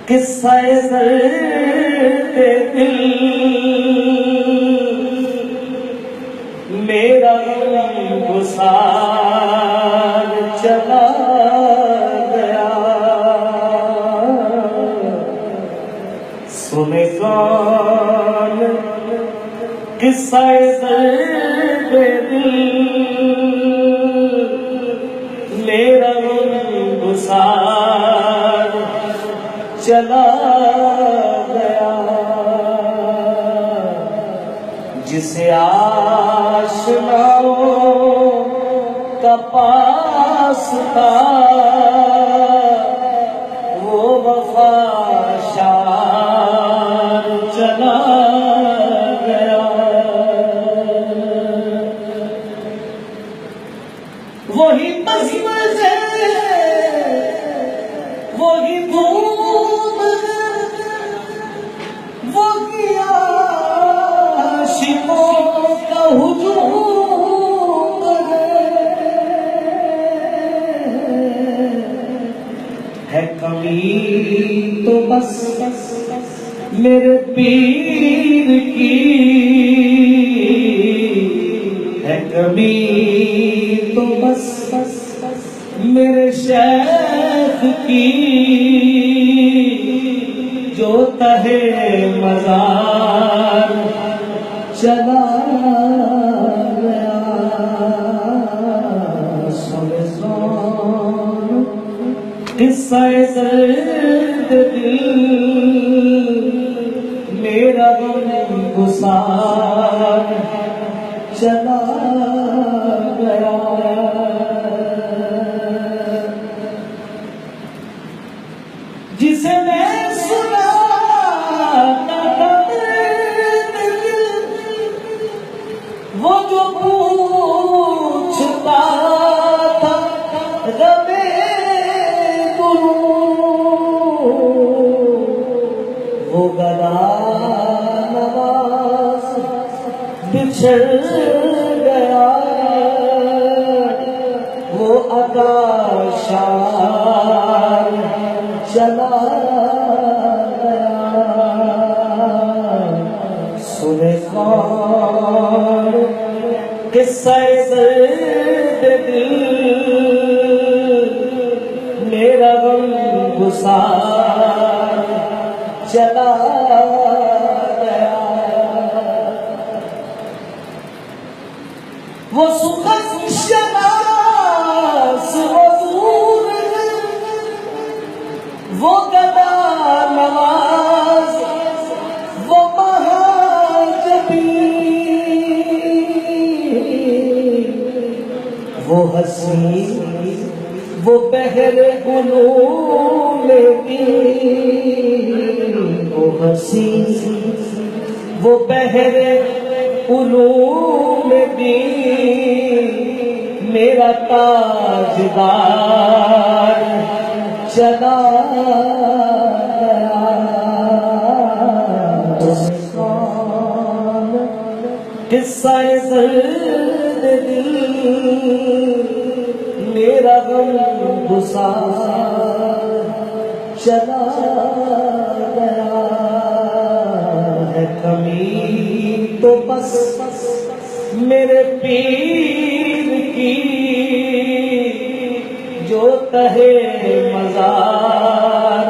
قصہ درد دل میرا گسار چلا گیا، سنے کون قصہ درد دل میرا گسار چلا گیا، جسے آشناؤں کا پاس تھا وہ وفا شار چلا گیا، وہی بزم ہے وہی دھوم ہے وہی عاشقوں کا ہجوم ہے کمی تو بس میرے پیر کی ہے، کمی تو بس میرے شیخ کی جو تہے مزار چلا گیا، سمجھان قصہ درد دل میرا گسار چلا گیا، جسے میں سناتا تھا وہ جو پوچھتا تھا غمِ وہ گدا نواز بچھڑ گیا، وہ ادا شار چلا گیا، سنے کون قصہ درد دل میرا گسار چلا گیا، وہ سخن شناس حضور ہے وہ گدا نواز وہ مہاجبی وہ حسین وہ بحر علوم دین، وہ حسین وہ بحر علوم دین میرا تاجدار چلا گیا، قصہ درد دل میرا گسار چلا گیا، ہے کمی تو بس میرے پیر کی جو تہے مزار